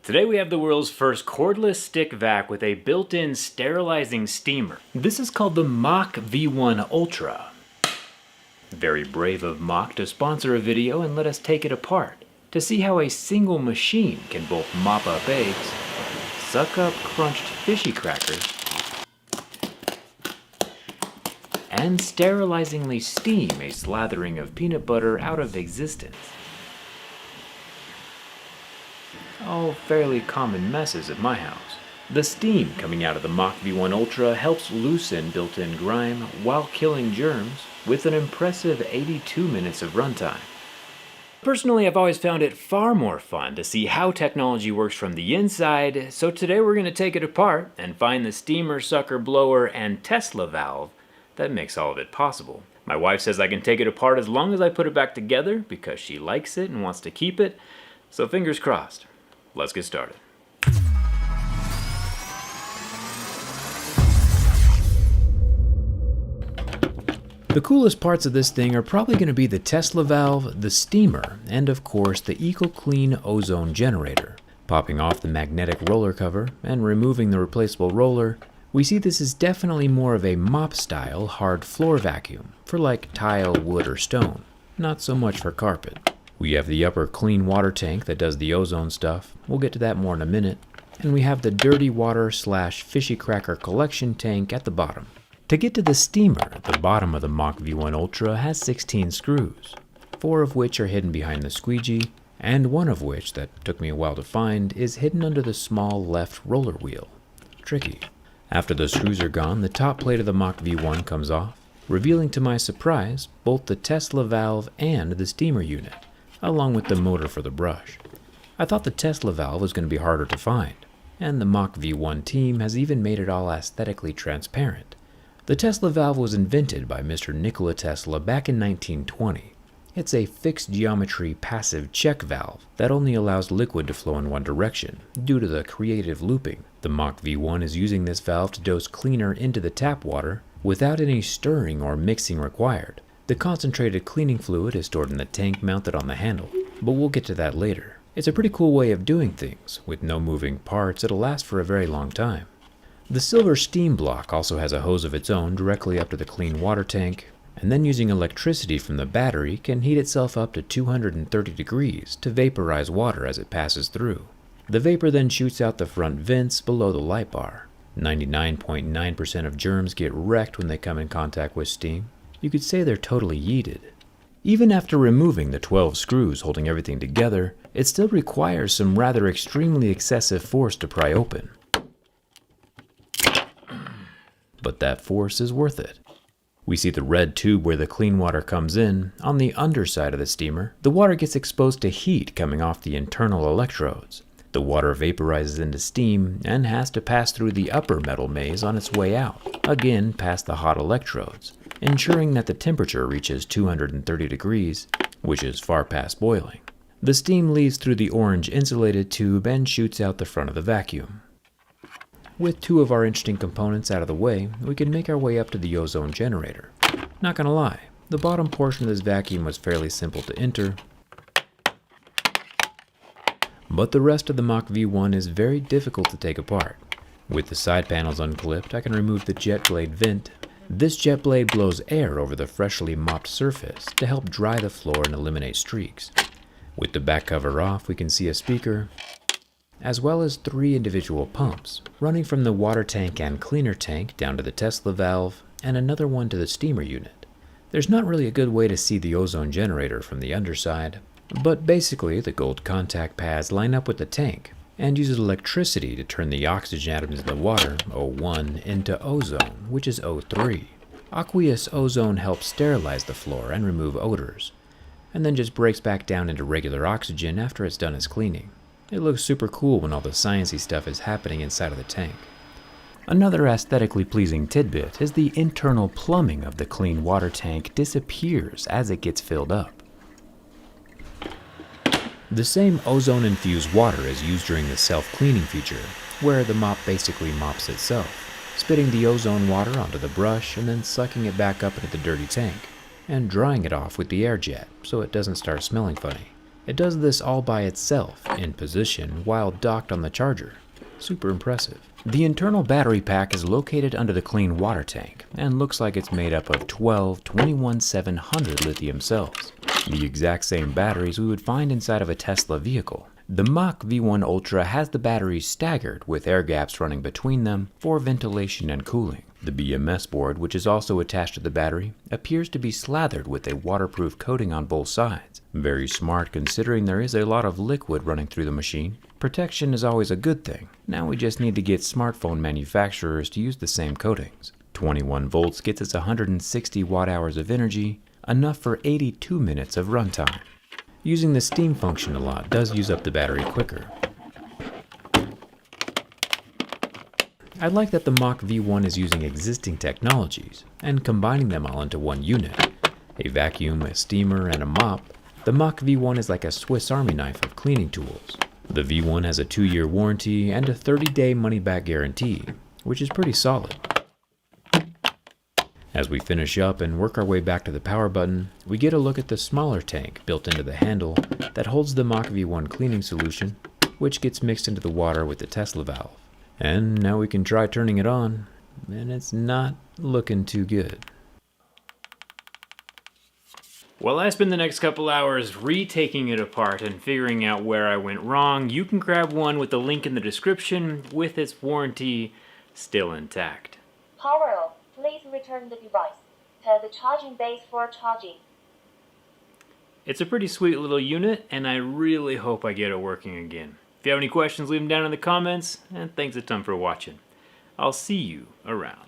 Today we have the world's first cordless stick vac with a built-in sterilizing steamer. This is called the Mach V1 Ultra. Very brave of Mach to sponsor a video and let us take it apart to see how a single machine can both mop up eggs, suck up crunched fishy crackers, and sterilizingly steam a slathering of peanut butter out of existence. All fairly common messes at my house. The steam coming out of the Mach V1 Ultra helps loosen built-in grime while killing germs with an impressive 82 minutes of runtime. Personally, I've always found it far more fun to see how technology works from the inside, so today we're going to take it apart and find the steamer, sucker, blower, and Tesla valve that makes all of it possible. My wife says I can take it apart as long as I put it back together because she likes it and wants to keep it, so fingers crossed. Let's get started. The coolest parts of this thing are probably going to be the Tesla valve, the steamer, and of course the EcoClean ozone generator. Popping off the magnetic roller cover and removing the replaceable roller, we see this is definitely more of a mop-style hard floor vacuum for like tile, wood, or stone, not so much for carpet. We have the upper clean water tank that does the ozone stuff, we'll get to that more in a minute, and we have the dirty water / fishy cracker collection tank at the bottom. To get to the steamer, the bottom of the Mach V1 Ultra has 16 screws, 4 of which are hidden behind the squeegee, and one of which, that took me a while to find, is hidden under the small left roller wheel. Tricky. After the screws are gone, the top plate of the Mach V1 comes off, revealing to my surprise both the Tesla valve and the steamer unit, along with the motor for the brush. I thought the Tesla valve was going to be harder to find, and the Mach V1 team has even made it all aesthetically transparent. The Tesla valve was invented by Mr. Nikola Tesla back in 1920. It's a fixed geometry passive check valve that only allows liquid to flow in one direction due to the creative looping. The Mach V1 is using this valve to dose cleaner into the tap water without any stirring or mixing required. The concentrated cleaning fluid is stored in the tank mounted on the handle, but we'll get to that later. It's a pretty cool way of doing things. With no moving parts, it'll last for a very long time. The silver steam block also has a hose of its own directly up to the clean water tank, and then using electricity from the battery can heat itself up to 230 degrees to vaporize water as it passes through. The vapor then shoots out the front vents below the light bar. 99.9% of germs get wrecked when they come in contact with steam. You could say they're totally yeeted. Even after removing the 12 screws holding everything together, it still requires some rather extremely excessive force to pry open. But that force is worth it. We see the red tube where the clean water comes in. On the underside of the steamer, the water gets exposed to heat coming off the internal electrodes. The water vaporizes into steam and has to pass through the upper metal maze on its way out, again past the hot electrodes, ensuring that the temperature reaches 230 degrees, which is far past boiling. The steam leaves through the orange insulated tube and shoots out the front of the vacuum. With 2 of our interesting components out of the way, we can make our way up to the ozone generator. Not gonna lie, the bottom portion of this vacuum was fairly simple to enter, but the rest of the Mach V1 is very difficult to take apart. With the side panels unclipped, I can remove the jet blade vent. This jet blade blows air over the freshly mopped surface to help dry the floor and eliminate streaks. With the back cover off, we can see a speaker, as well as 3 individual pumps, running from the water tank and cleaner tank down to the Tesla valve, and another one to the steamer unit. There's not really a good way to see the ozone generator from the underside, but basically the gold contact pads line up with the tank, and uses electricity to turn the oxygen atoms in the water, O1, into ozone, which is O3. Aqueous ozone helps sterilize the floor and remove odors, and then just breaks back down into regular oxygen after it's done its cleaning. It looks super cool when all the sciencey stuff is happening inside of the tank. Another aesthetically pleasing tidbit is the internal plumbing of the clean water tank disappears as it gets filled up. The same ozone-infused water is used during the self-cleaning feature, where the mop basically mops itself, spitting the ozone water onto the brush and then sucking it back up into the dirty tank, and drying it off with the air jet so it doesn't start smelling funny. It does this all by itself, in position, while docked on the charger. Super impressive. The internal battery pack is located under the clean water tank, and looks like it's made up of 12 21700 lithium cells. The exact same batteries we would find inside of a Tesla vehicle. The Mach V1 Ultra has the batteries staggered, with air gaps running between them for ventilation and cooling. The BMS board, which is also attached to the battery, appears to be slathered with a waterproof coating on both sides. Very smart, considering there is a lot of liquid running through the machine. Protection is always a good thing. Now we just need to get smartphone manufacturers to use the same coatings. 21 volts gets us 160 watt-hours of energy, enough for 82 minutes of runtime. Using the steam function a lot does use up the battery quicker. I like that the Mach V1 is using existing technologies and combining them all into one unit. A vacuum, a steamer, and a mop. The Mach V1 is like a Swiss Army knife of cleaning tools. The V1 has a 2-year warranty and a 30-day money-back guarantee, which is pretty solid. As we finish up and work our way back to the power button, we get a look at the smaller tank built into the handle that holds the Mach V1 cleaning solution, which gets mixed into the water with the Tesla valve. And now we can try turning it on, and it's not looking too good. While I spend the next couple hours retaking it apart and figuring out where I went wrong, you can grab one with the link in the description with its warranty still intact. Power off. Please return the device to the charging base for charging. It's a pretty sweet little unit, and I really hope I get it working again. If you have any questions, leave them down in the comments, and thanks a ton for watching. I'll see you around.